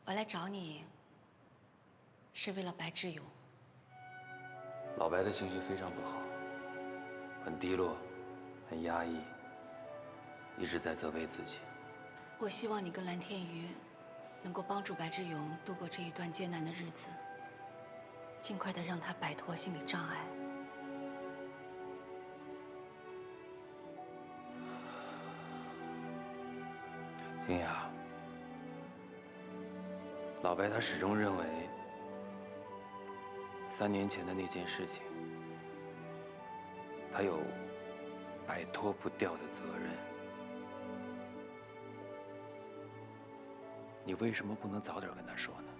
我来找你，是为了白志勇。老白的情绪非常不好，很低落，很压抑，一直在责备自己。我希望你跟蓝天瑜能够帮助白志勇度过这一段艰难的日子，尽快的让他摆脱心理障碍。静雅，老白他始终认为，3年前的那件事情，他有摆脱不掉的责任。你为什么不能早点跟他说呢？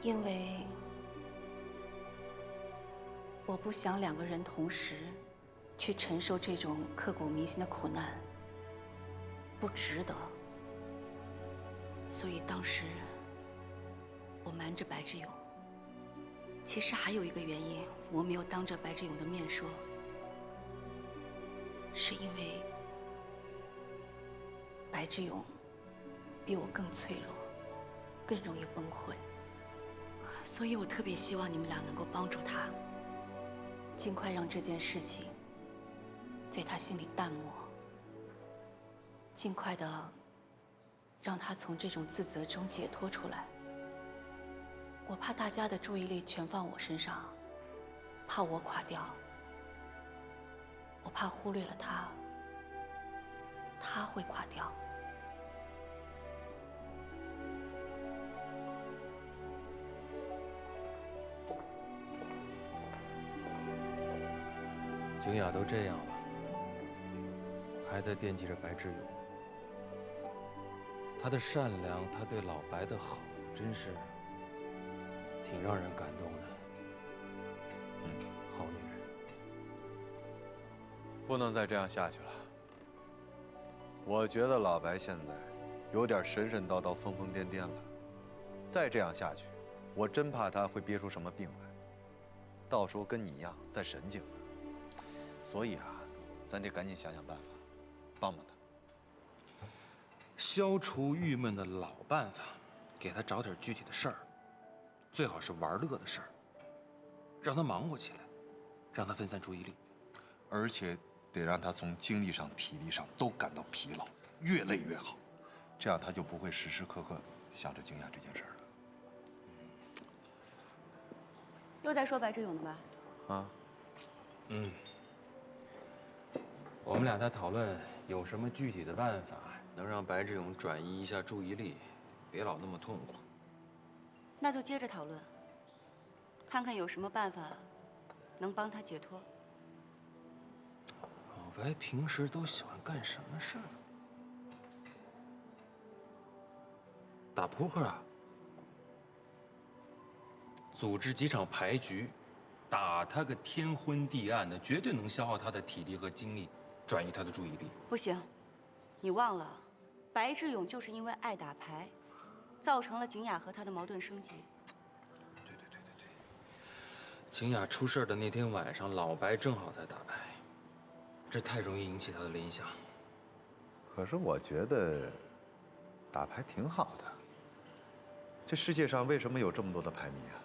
因为我不想2个人同时去承受这种刻骨铭心的苦难，不值得。所以当时我瞒着白志勇。其实还有一个原因，我没有当着白志勇的面说，是因为白志勇比我更脆弱，更容易崩溃。所以我特别希望你们俩能够帮助他，尽快让这件事情在他心里淡漠，尽快的让他从这种自责中解脱出来。我怕大家的注意力全放我身上，怕我垮掉，我怕忽略了他，他会垮掉。景雅都这样了，还在惦记着白志勇。他的善良，他对老白的好，真是挺让人感动的。好女人。不能再这样下去了。我觉得老白现在有点神神叨叨、疯疯癫癫了。再这样下去，我真怕他会憋出什么病来，到时候跟你一样再神经。所以啊，咱得赶紧想想办法，帮帮他。消除郁闷的老办法，给他找点具体的事儿，最好是玩乐的事儿，让他忙活起来，让他分散注意力，而且得让他从精力上、体力上都感到疲劳，越累越好，这样他就不会时时刻刻想着景雅这件事儿了。又在说白志勇的吧？啊，我们俩在讨论有什么具体的办法能让白志勇转移一下注意力，别老那么痛苦。那就接着讨论，看看有什么办法能帮他解脱。老白平时都喜欢干什么事儿？打扑克啊？组织几场牌局，打他个天昏地暗的，绝对能消耗他的体力和精力，转移他的注意力。不行，你忘了，白志勇就是因为爱打牌，造成了景雅和他的矛盾升级。对。景雅出事的那天晚上，老白正好在打牌，这太容易引起他的联想。可是我觉得打牌挺好的。这世界上为什么有这么多的牌迷啊？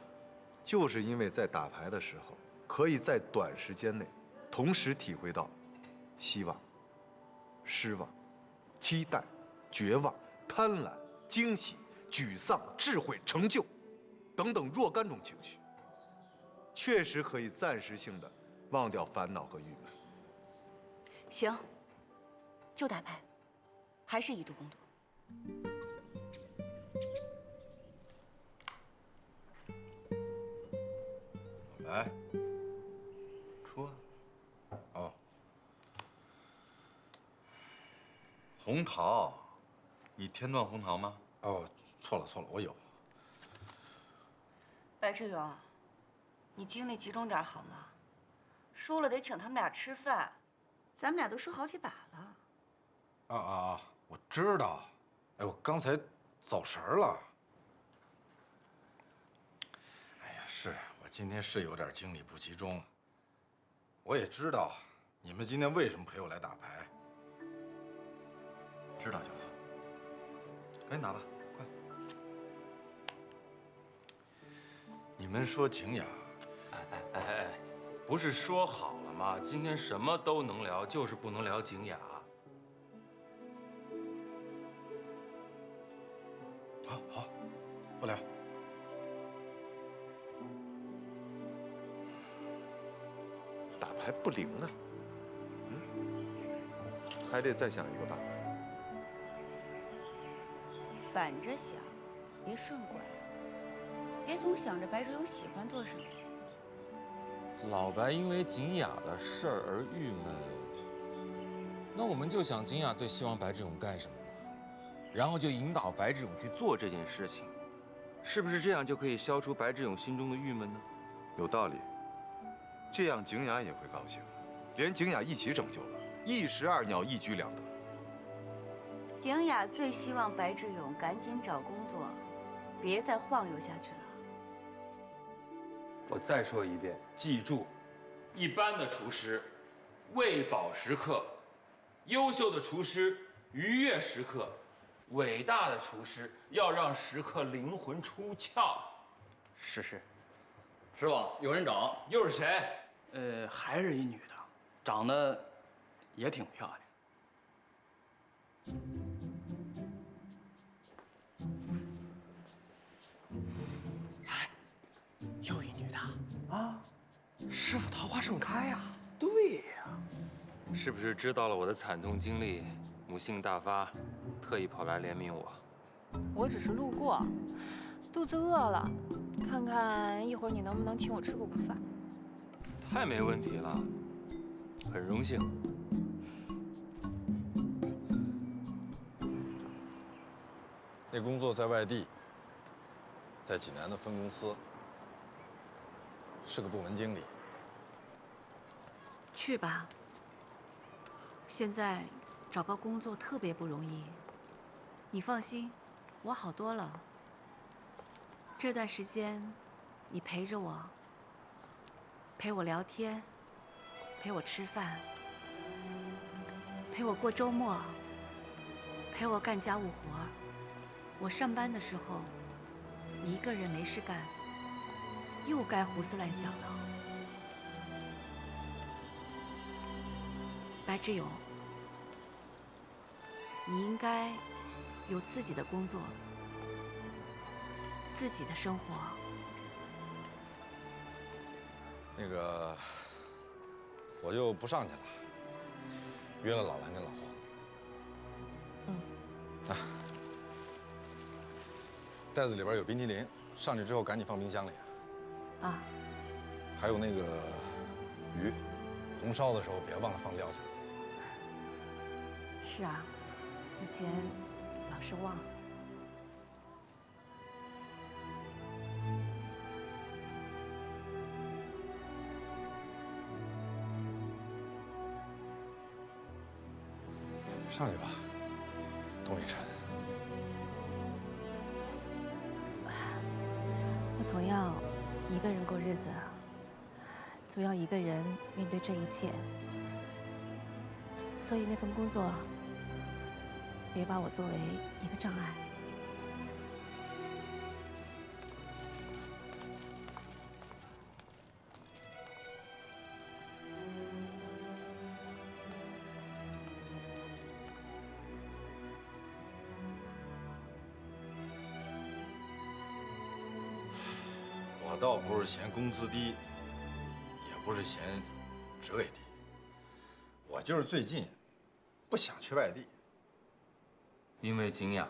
就是因为在打牌的时候，可以在短时间内同时体会到希望、失望、期待、绝望、贪婪、惊喜、沮丧、智慧、成就等等若干种情绪，确实可以暂时性的忘掉烦恼和郁闷。行，就打牌，还是以毒攻毒。来，出啊！哦，红桃，你天断红桃吗？哦，错了，我有。白志勇，你精力集中点好吗？输了得请他们俩吃饭，咱们俩都输好几把了。我知道。哎，我刚才走神儿了。哎呀，是我今天是有点精力不集中。我也知道你们今天为什么陪我来打牌。知道就好。赶紧拿吧，快！你们说景雅，哎，不是说好了吗？今天什么都能聊，就是不能聊景雅。好，不聊。打牌不灵啊，还得再想一个办法。反着想，别顺拐，别总想着白志勇喜欢做什么。老白因为景雅的事儿而郁闷，那我们就想景雅最希望白志勇干什么呢？然后就引导白志勇去做这件事情，是不是这样就可以消除白志勇心中的郁闷呢？有道理，这样景雅也会高兴，连景雅一起拯救了，一石二鸟，一举两得。景雅最希望白志勇赶紧找工作，别再晃悠下去了。我再说一遍，记住，一般的厨师喂饱食客，优秀的厨师愉悦食客，伟大的厨师要让食客灵魂出窍。是，师傅，有人找，又是谁？还是一女的，长得也挺漂亮。哎，又一女的啊！师傅桃花盛开呀！对呀，是不是知道了我的惨痛经历，母性大发，特意跑来怜悯我？我只是路过，肚子饿了，看看一会儿你能不能请我吃个午饭。太没问题了，很荣幸。那工作在外地，在济南的分公司，是个部门经理。去吧。现在找个工作特别不容易，你放心，我好多了。这段时间，你陪着我，陪我聊天，陪我吃饭，陪我过周末，陪我干家务活儿。我上班的时候，你一个人没事干，又该胡思乱想了。白志勇，你应该有自己的工作，自己的生活。那个，我就不上去了，约了老蓝跟老黄。啊，袋子里边有冰淇淋，上去之后赶紧放冰箱里。啊，还有那个鱼，红烧的时候别忘了放料去。是啊，以前老是忘。上去吧，东西沉。我总要一个人过日子，总要一个人面对这一切。所以那份工作，别把我作为一个障碍。我倒不是嫌工资低，也不是嫌职位低，我就是最近不想去外地。因为景雅，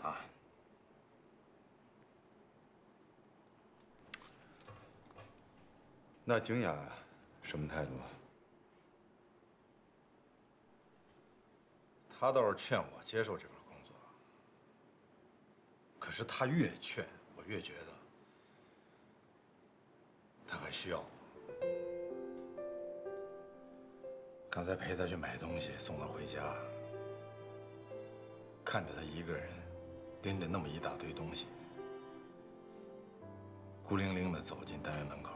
那景雅什么态度啊？他倒是劝我接受这份工作，可是他越劝，我越觉得他还需要我。刚才陪他去买东西，送他回家，看着他一个人拎着那么一大堆东西，孤零零地走进单元门口，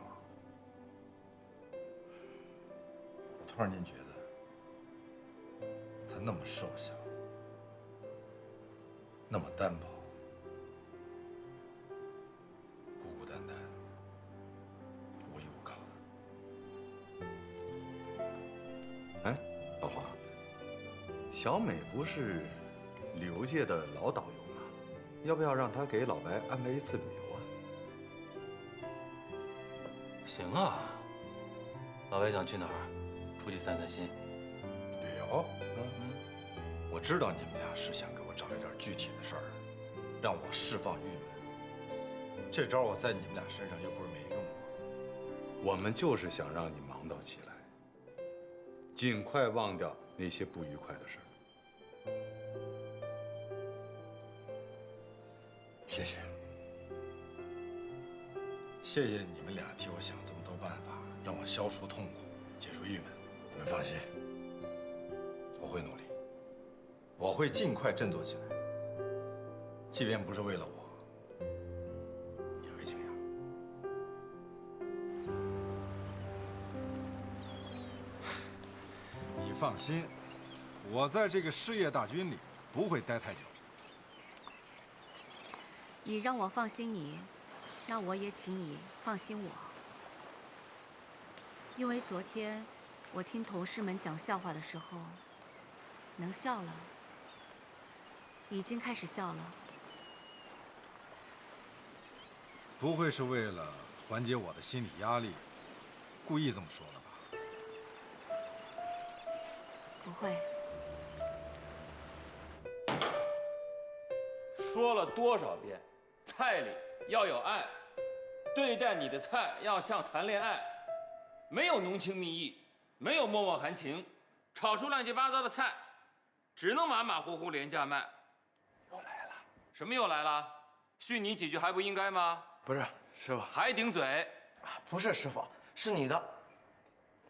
我突然间觉得他那么瘦小，那么单薄，小美不是旅游界的老导游吗？要不要让她给老白安排一次旅游啊？行啊，老白想去哪儿？出去散散心。旅游？我知道你们俩是想给我找一点具体的事儿，让我释放郁闷。这招我在你们俩身上又不是没用过。我们就是想让你忙叨起来，尽快忘掉那些不愉快的事儿。谢谢，谢谢你们俩替我想这么多办法，让我消除痛苦，解除郁闷。你们放心，我会努力，我会尽快振作起来，即便不是为了我，也为景阳。你放心，我在这个事业大军里不会待太久。你让我放心你，那我也请你放心我。因为昨天我听同事们讲笑话的时候，能笑了，已经开始笑了。不会是为了缓解我的心理压力，故意这么说的吧？不会。说了多少遍，菜里要有爱，对待你的菜要像谈恋爱，没有浓情蜜意，没有脉脉含情，炒出乱七八糟的菜，只能马马虎虎廉价卖。又来了。什么又来了？训你几句还不应该吗？不是师傅，还顶嘴？啊，不是师傅，是你的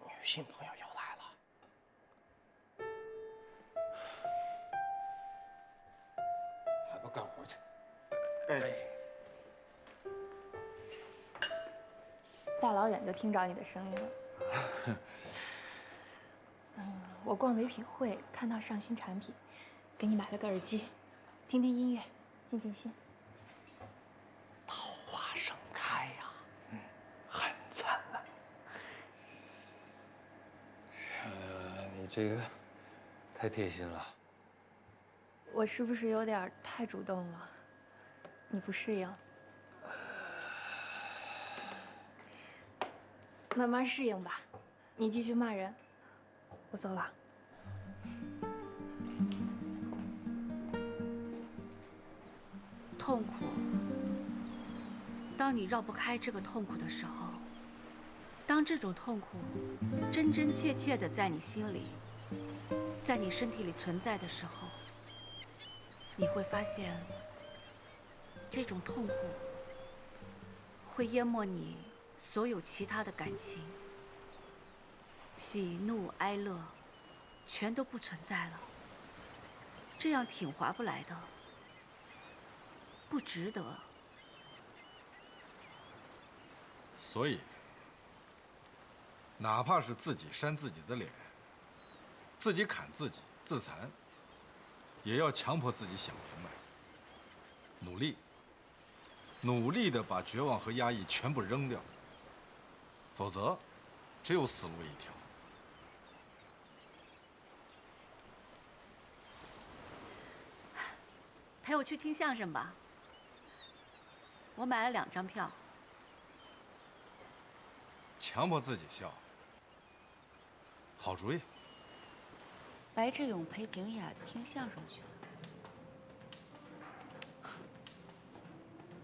女性朋友又来了。还不干活去？哎，大老远就听着你的声音了。我逛唯品会看到上新产品，给你买了个耳机，听听音乐，静静心。桃花盛开呀，很灿烂。你这个太贴心了。我是不是有点太主动了？你不适应？慢慢适应吧。你继续骂人，我走了。痛苦，当你绕不开这个痛苦的时候，当这种痛苦真真切切的在你心里，在你身体里存在的时候，你会发现，这种痛苦会淹没你所有其他的感情，喜怒哀乐全都不存在了，这样挺划不来的。不值得。所以，哪怕是自己扇自己的脸，自己砍自己，自残，也要强迫自己想明白，努力，努力的把绝望和压抑全部扔掉，否则，只有死路一条。陪我去听相声吧。我买了2张票。强迫自己笑，好主意。白志勇陪景雅听相声去了。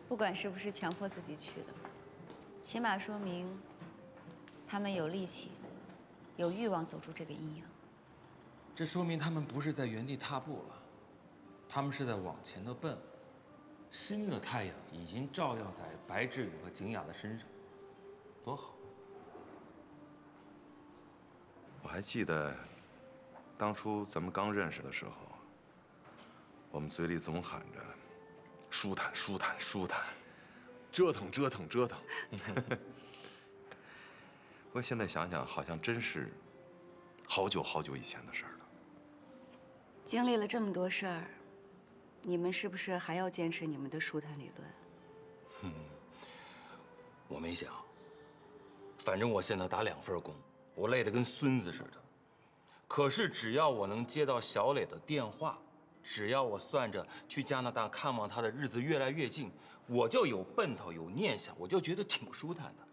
不管是不是强迫自己去的，起码说明他们有力气、有欲望走出这个阴影。这说明他们不是在原地踏步了，他们是在往前的奔。新的太阳已经照耀在白志勇和景雅的身上，多好！我还记得，当初咱们刚认识的时候，我们嘴里总喊着“舒坦、舒坦、舒坦”，折腾、折腾、折腾。不过现在想想，好像真是好久好久以前的事儿了。经历了这么多事儿，你们是不是还要坚持你们的舒坦理论？我没想，反正我现在打2份工，我累得跟孙子似的。可是只要我能接到小磊的电话，只要我算着去加拿大看望他的日子越来越近，我就有奔头，有念想，我就觉得挺舒坦的。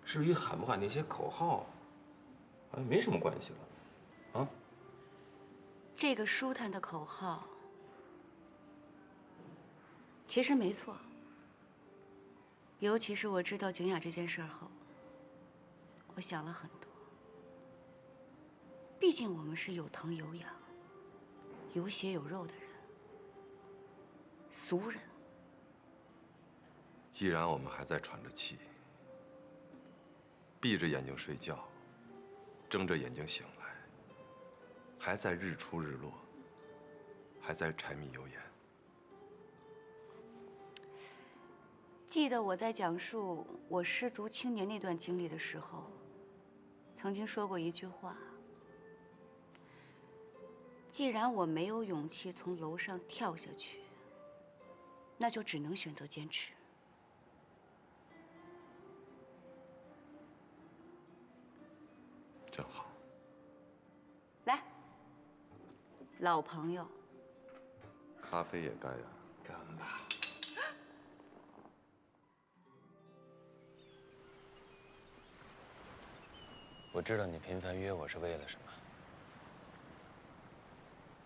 至于喊不喊那些口号，好像没什么关系了，啊？这个舒坦的口号，其实没错。尤其是我知道景雅这件事后，我想了很多。毕竟我们是有疼有痒、有血有肉的人，俗人。既然我们还在喘着气，闭着眼睛睡觉，睁着眼睛醒来，还在日出日落，还在柴米油盐。记得我在讲述我失足青年那段经历的时候，曾经说过一句话：既然我没有勇气从楼上跳下去，那就只能选择坚持。真好。来，老朋友，咖啡也干呀。干吧。我知道你频繁约我是为了什么。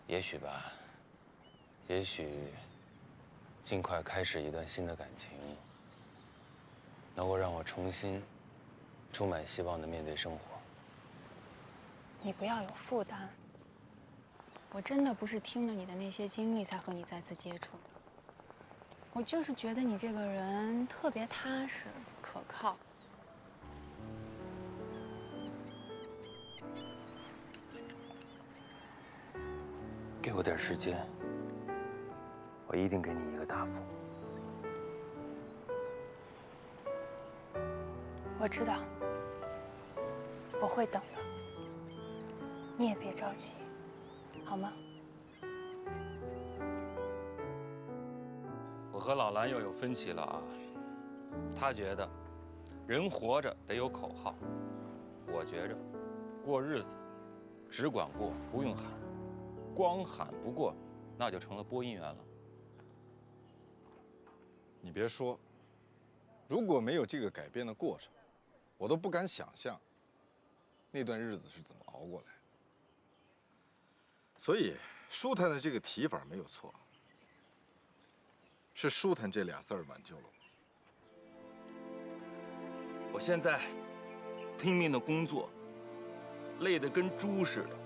也许吧，也许尽快开始一段新的感情，能够让我重新充满希望的面对生活。你不要有负担。我真的不是听了你的那些经历才和你再次接触的，我就是觉得你这个人特别踏实可靠。给我点时间，我一定给你一个答复。我知道，我会等的。你也别着急，好吗？我和老兰又有分歧了啊。他觉得人活着得有口号，我觉着过日子只管过，不用喊。光喊不过，那就成了播音员了。你别说，如果没有这个改变的过程，我都不敢想象那段日子是怎么熬过来的。所以，舒坦的这个提法没有错，是舒坦这俩字儿挽救了我。我现在拼命的工作，累得跟猪似的。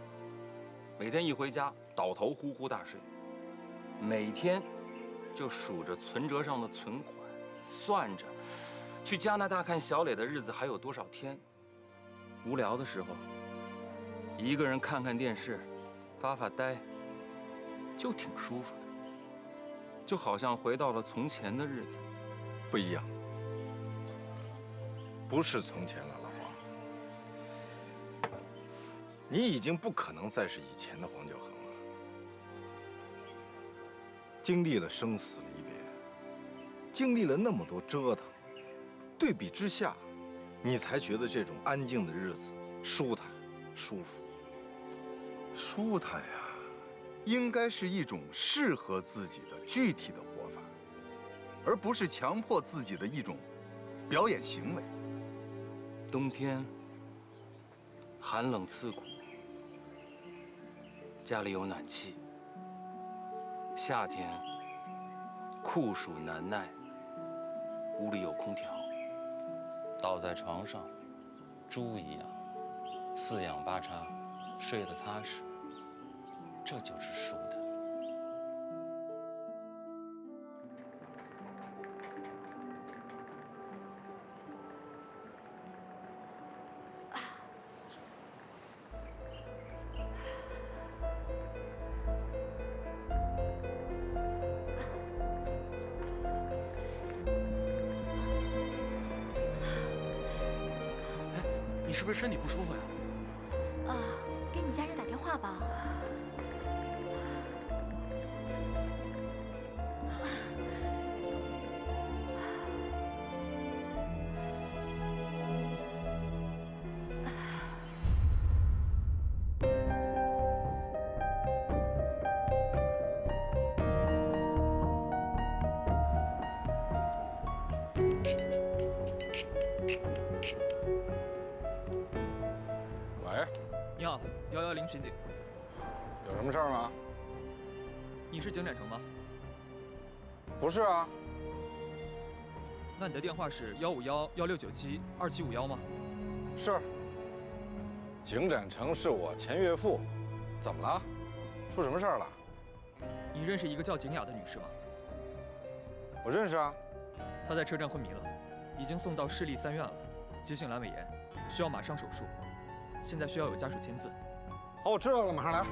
每天一回家，倒头呼呼大睡，每天就数着存折上的存款，算着去加拿大看小磊的日子还有多少天。无聊的时候，一个人看看电视，发发呆，就挺舒服的，就好像回到了从前的日子。不一样，不是从前了，老黄。你已经不可能再是以前的黄九恒了。经历了生死离别，经历了那么多折腾，对比之下，你才觉得这种安静的日子舒坦、舒服。舒坦呀，应该是一种适合自己的具体的活法，而不是强迫自己的一种表演行为。冬天寒冷刺骨，家里有暖气；夏天酷暑难耐，屋里有空调。倒在床上，猪一样，四仰八叉，睡得踏实，这就是舒坦。你是不是身体不舒服呀？给你家人打电话吧。110巡警，有什么事儿吗？你是景展成吗？不是啊。那你的电话是151-1697-2751吗？是。景展成是我前岳父，怎么了？出什么事儿了？你认识一个叫景雅的女士吗？我认识啊。她在车站昏迷了，已经送到市立3院了，急性阑尾炎，需要马上手术，现在需要有家属签字。好，我知道了，马上来。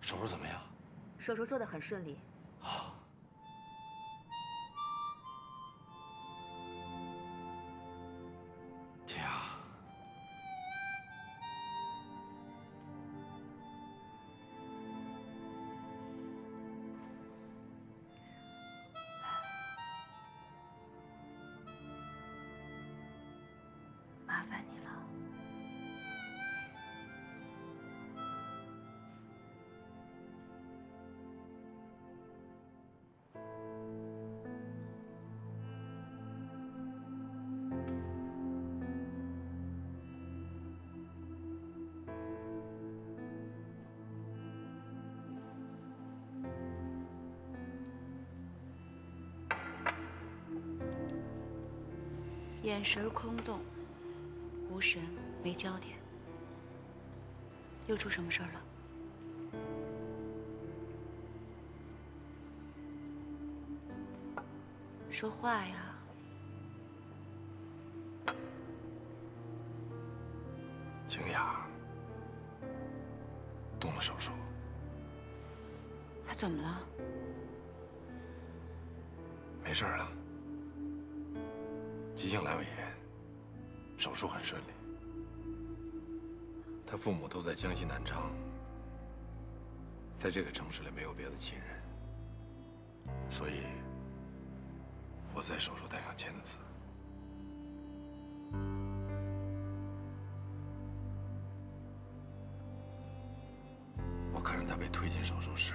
手术怎么样？手术做得很顺利。啊，天啊！麻烦你了。眼神空洞，无神，没焦点，又出什么事儿了？说话呀！景雅动了手术，他怎么了？没事了。急性阑尾炎，手术很顺利。他父母都在江西南昌，在这个城市里没有别的亲人，所以我在手术台上签的字。我看着他被推进手术室，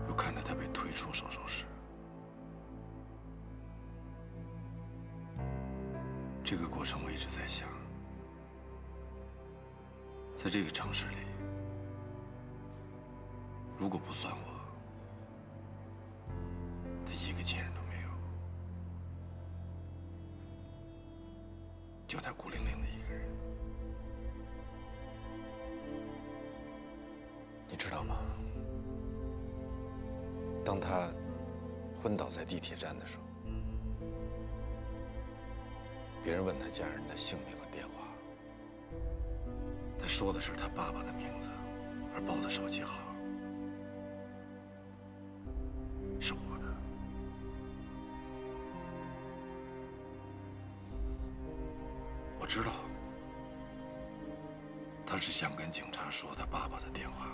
又看着他被推出手术室。这个过程我一直在想，在这个城市里，如果不算我，他一个亲人都没有，就他孤零零的一个人。你知道吗？当他昏倒在地铁站的时候，别人问他家人的姓名和电话，他说的是他爸爸的名字，而报的手机号是我的。我知道，他是想跟警察说他爸爸的电话，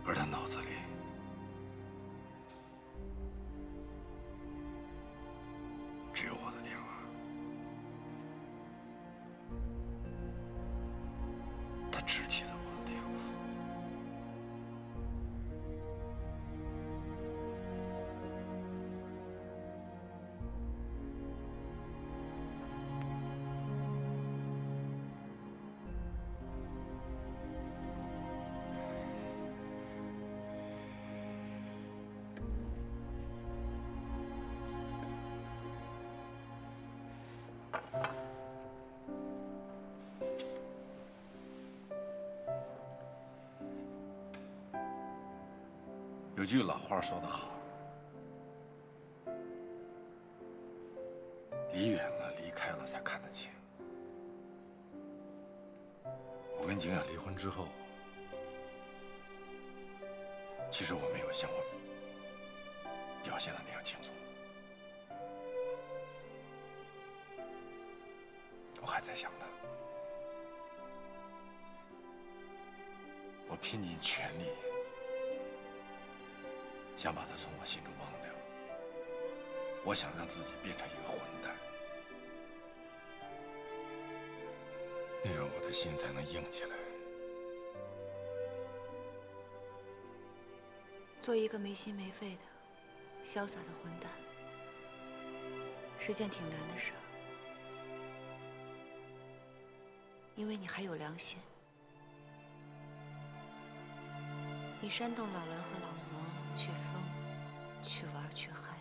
而他脑子里只有我的电话。他只记得我的电话。有句老话说得好，离远了、离开了才看得清。我跟景雅离婚之后，其实我没有像我表现的那样轻松，我还在想她。我拼尽全力想把他从我心中忘掉。我想让自己变成一个混蛋，那样我的心才能硬起来。做一个没心没肺的、潇洒的混蛋，是件挺难的事儿，因为你还有良心。你煽动老蓝和老黄去疯、去玩、去嗨，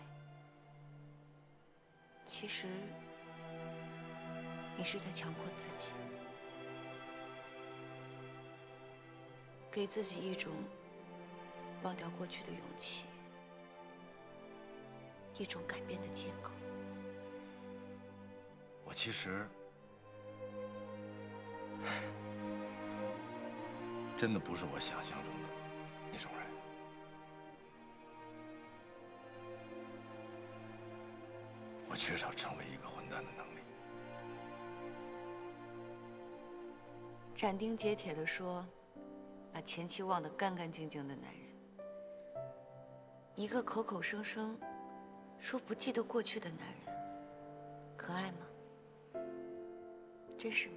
其实你是在强迫自己，给自己一种忘掉过去的勇气，一种改变的借口。我其实真的不是我想象中的那种人。我缺少成为一个混蛋的能力。斩钉截铁地说，把前妻忘得干干净净的男人，一个口口声声说不记得过去的男人，可爱吗？真实吗？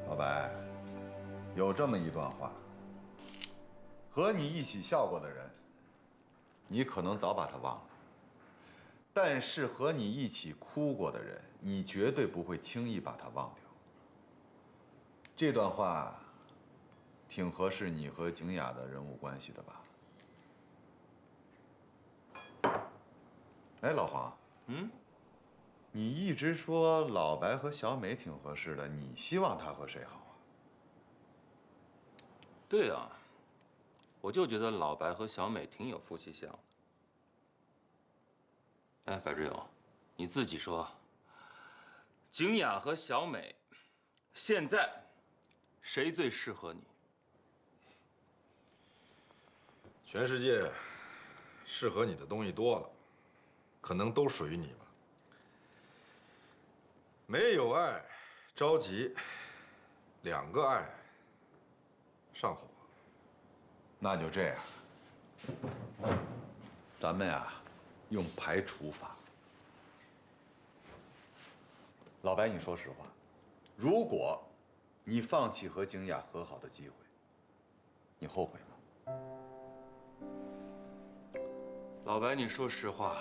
老白，有这么一段话：和你一起笑过的人，你可能早把他忘了；但是和你一起哭过的人，你绝对不会轻易把他忘掉。这段话挺合适你和景雅的人物关系的吧？哎，老黄，你一直说老白和小美挺合适的，你希望他和谁好啊？对啊，我就觉得老白和小美挺有夫妻相的。哎，白志勇，你自己说，景雅和小美，现在谁最适合你？全世界适合你的东西多了，可能都属于你吧。没有爱着急，两个爱上火。那就这样，咱们呀，用排除法。老白，你说实话，如果你放弃和景雅和好的机会，你后悔吗？老白，你说实话，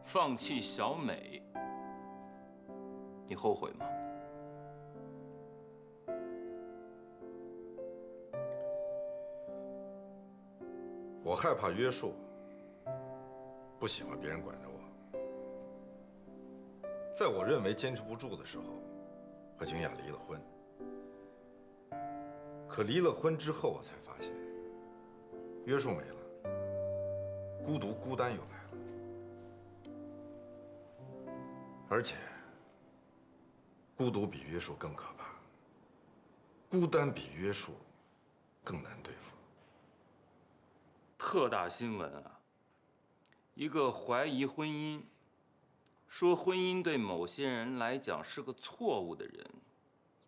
放弃小美，你后悔吗？我害怕约束，不喜欢别人管着我。在我认为坚持不住的时候，和景雅离了婚。可离了婚之后，我才发现，约束没了，孤独、孤单又来了。而且，孤独比约束更可怕，孤单比约束更难对付。特大新闻啊！一个怀疑婚姻，说婚姻对某些人来讲是个错误的人，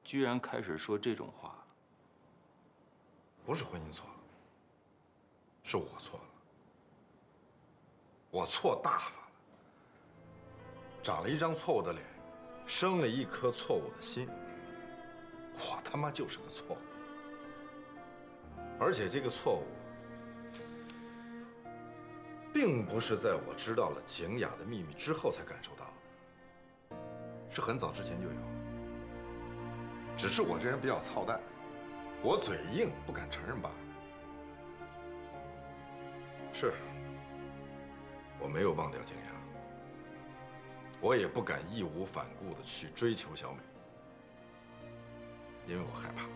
居然开始说这种话了。不是婚姻错了，是我错了，我错大发了，长了一张错误的脸，生了一颗错误的心，我他妈就是个错误。而且这个错误，并不是在我知道了景雅的秘密之后才感受到的，是很早之前就有。只是我这人比较操蛋，我嘴硬，不敢承认罢了。是，我没有忘掉景雅，我也不敢义无反顾地去追求小美，因为我害怕，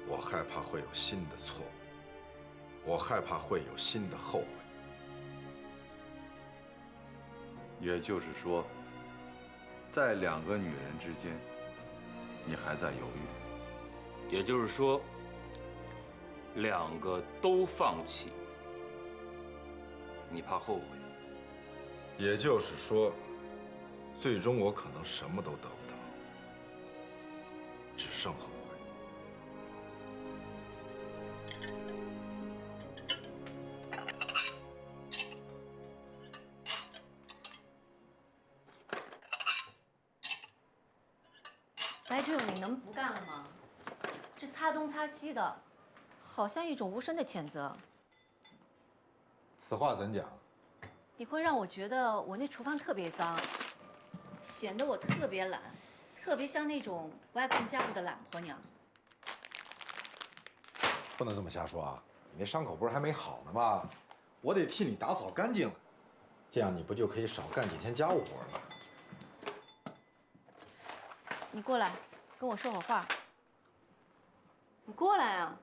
我害怕会有新的错误。我害怕会有新的后悔。也就是说，在两个女人之间，你还在犹豫。也就是说，两个都放弃，你怕后悔？也就是说，最终我可能什么都得不到，只剩后悔。白志勇，你能不干了吗？这擦东擦西的，好像一种无声的谴责。此话怎讲？你会让我觉得我那厨房特别脏，显得我特别懒，特别像那种不爱干家务的懒婆娘。不能这么瞎说啊！你那伤口不是还没好呢吗？我得替你打扫干净了，这样你不就可以少干几天家务活了？你过来，跟我说会话。你过来啊！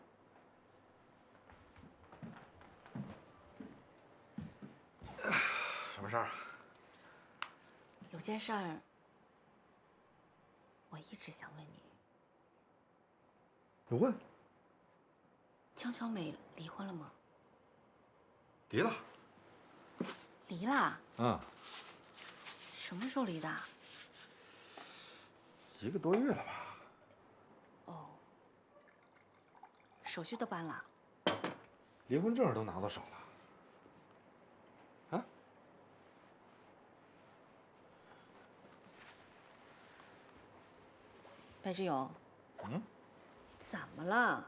什么事儿？有件事儿，我一直想问你。你问。江小美离婚了吗？离了。离啦？嗯。什么时候离的1个多月了吧？哦。手续都办了？离婚证都拿到手了。啊？白志勇，嗯？你怎么了？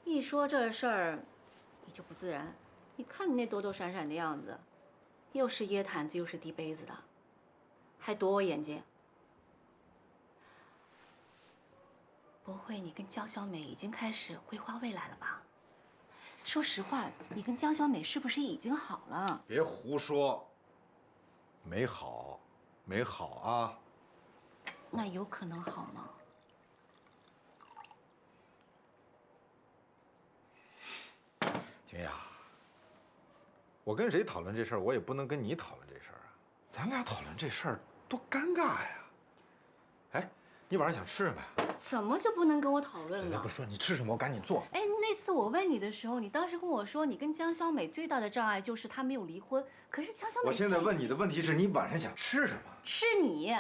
一说这事儿，你就不自然。你看你那躲躲闪闪的样子，又是掖毯子又是递杯子的，还躲我眼睛。不会，你跟江小美已经开始规划未来了吧？说实话，你跟江小美是不是已经好了？别胡说。没好，没好啊。那有可能好吗？景雅，我跟谁讨论这事儿，我也不能跟你讨论这事儿啊。咱俩讨论这事儿多尴尬呀！哎，你晚上想吃什么呀？怎么就不能跟我讨论了？不说你吃什么，我赶紧做。哎，那次我问你的时候，你当时跟我说，你跟江小美最大的障碍就是她没有离婚。可是江小美……我现在问你的问题是你晚上想吃什么？吃你。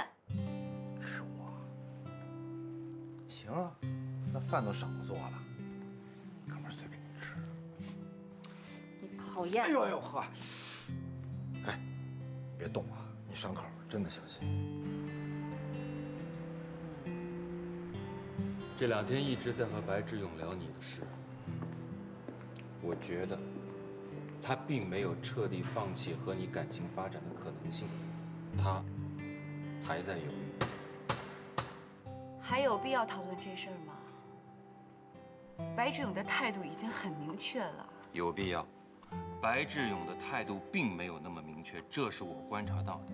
吃我？行啊，那饭都省着做了，哥们儿随便你吃。你讨厌！哎呦哎呦呵！哎，别动啊，你伤口真的小心。这2天一直在和白志勇聊你的事，我觉得他并没有彻底放弃和你感情发展的可能性，他还在犹豫。还有必要讨论这事儿吗？白志勇的态度已经很明确了。有必要。白志勇的态度并没有那么明确，这是我观察到的。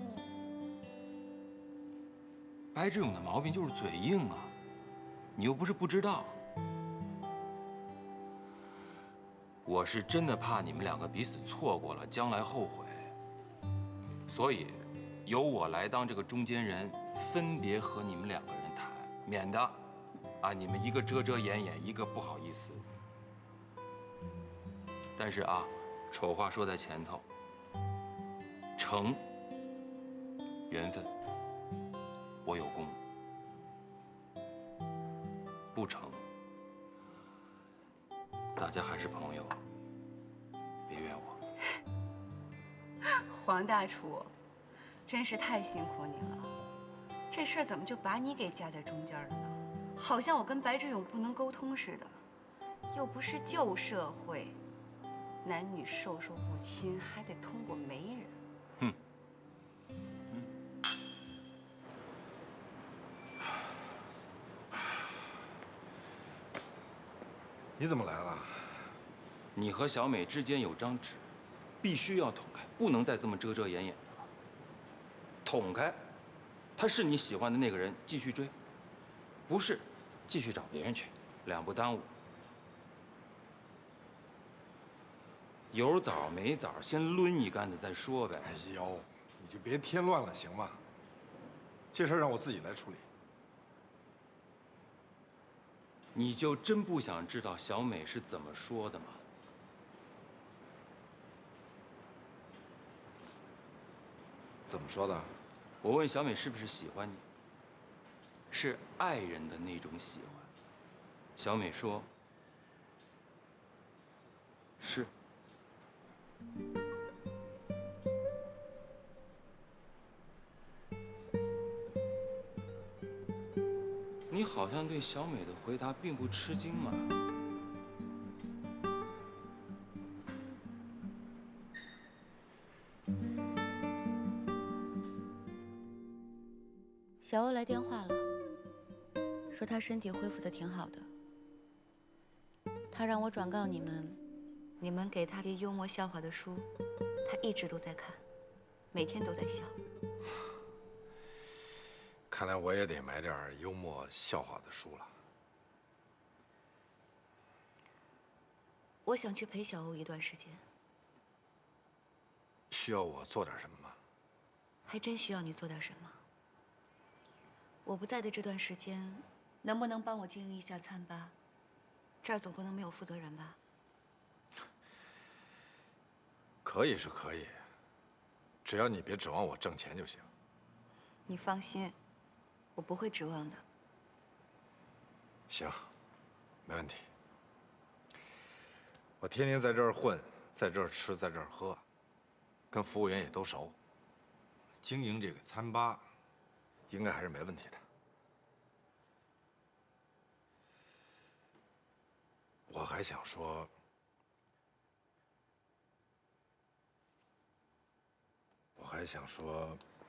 白志勇的毛病就是嘴硬啊。你又不是不知道，我是真的怕你们2个彼此错过了，将来后悔，所以由我来当这个中间人，分别和你们2个人谈，免得你们一个遮遮掩掩，一个不好意思。但是丑话说在前头，成缘分，我有功。不成，大家还是朋友，别怨我。黄大厨，真是太辛苦你了。这事儿怎么就把你给夹在中间了呢？好像我跟白志勇不能沟通似的。又不是旧社会，男女授受不亲，还得通过媒人。哼。你怎么来了？你和小美之间有张纸，必须要捅开，不能再这么遮遮掩掩的了。捅开，他是你喜欢的那个人，继续追；不是，继续找别人去，两不耽误。有枣没枣，先抡一竿子再说呗。哎呦，你就别添乱了，行吗？这事儿让我自己来处理。你就真不想知道小美是怎么说的吗？怎么说的？我问小美是不是喜欢你，是爱人的那种喜欢。小美说是。你好像对小美的回答并不吃惊嘛。小欧来电话了，说他身体恢复的挺好的。他让我转告你们，你们给他的幽默笑话的书，他一直都在看，每天都在笑。看来我也得买点幽默笑话的书了。我想去陪小欧一段时间。需要我做点什么吗？还真需要你做点什么。我不在的这段时间，能不能帮我经营一下餐吧？这儿总不能没有负责人吧？可以是可以，只要你别指望我挣钱就行。你放心，我不会指望的。行，没问题。我天天在这儿混，在这儿吃，在这儿喝，跟服务员也都熟。经营这个餐吧，应该还是没问题的。我还想说，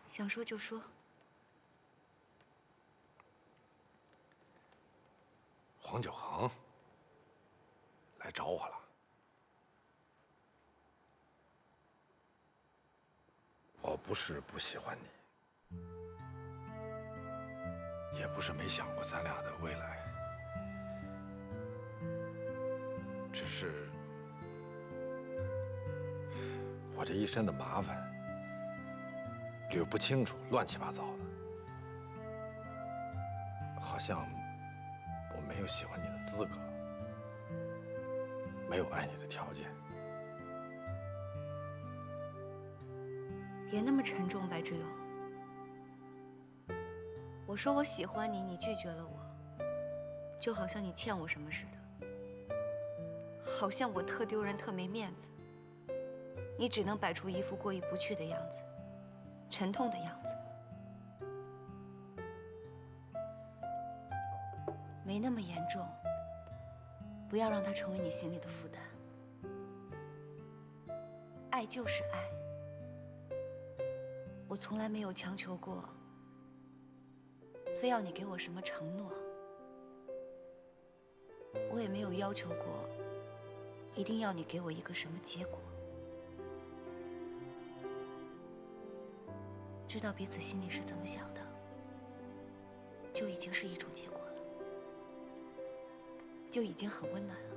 想说就说。黄九恒来找我了。我不是不喜欢你，也不是没想过咱俩的未来，只是我这一身的麻烦，捋不清楚，乱七八糟的，好像我没有喜欢你的资格，没有爱你的条件。别那么沉重，白志勇。我说我喜欢你，你拒绝了我，就好像你欠我什么似的，好像我特丢人、特没面子。你只能摆出一副过意不去的样子，沉痛的样子。没那么严重，不要让它成为你心里的负担。爱就是爱。我从来没有强求过，非要你给我什么承诺。我也没有要求过，一定要你给我一个什么结果。知道彼此心里是怎么想的，就已经是一种结果了，就已经很温暖了。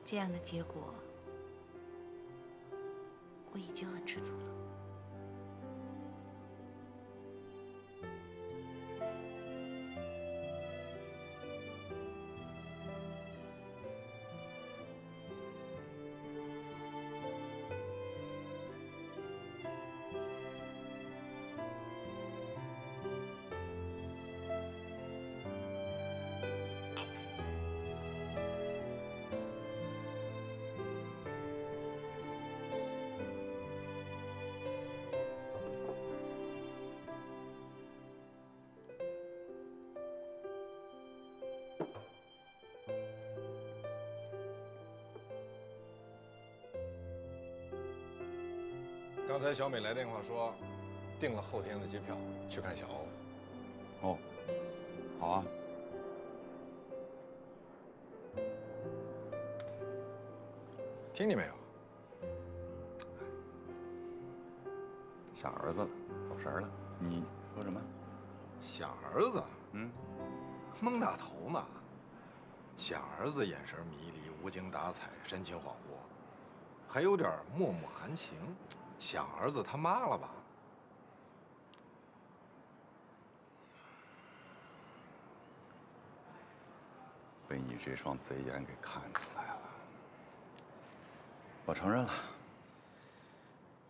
这样的结果，我已经很知足了。刚才小美来电话说，订了后天的机票去看小欧。哦，好啊。听见没有？想儿子了，走神儿了。你说什么？想儿子？嗯，蒙大头呢？想儿子眼神迷离，无精打采，神情恍惚，还有点脉脉含情。想儿子他妈了吧？被你这双贼眼给看出来了。我承认了。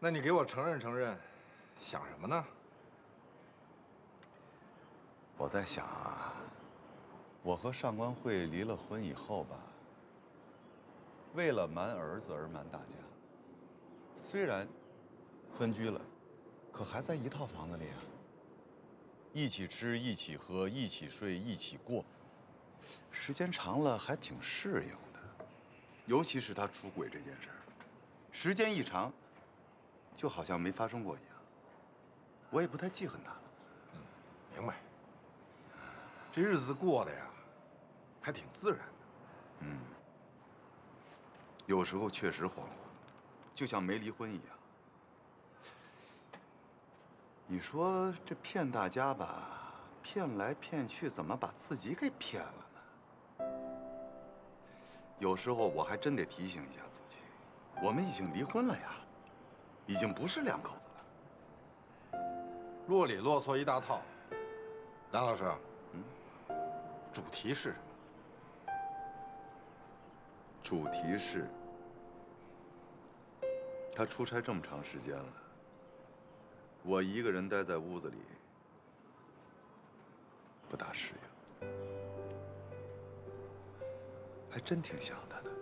那你给我承认承认，想什么呢？我在想啊，我和上官慧离了婚以后吧，为了瞒儿子而瞒大家。虽然分居了，可还在一套房子里啊。一起吃，一起喝，一起睡，一起过，时间长了还挺适应的。尤其是他出轨这件事儿，时间一长，就好像没发生过一样。我也不太记恨他了。明白。这日子过得呀，还挺自然的。有时候确实恍惚，就像没离婚一样。你说这骗大家吧，骗来骗去，怎么把自己给骗了呢？有时候我还真得提醒一下自己，我们已经离婚了呀，已经不是两口子了。啰里啰嗦一大套。梁老师，主题是什么？主题是，他出差这么长时间了，我一个人待在屋子里，不大适应，还真挺想他的。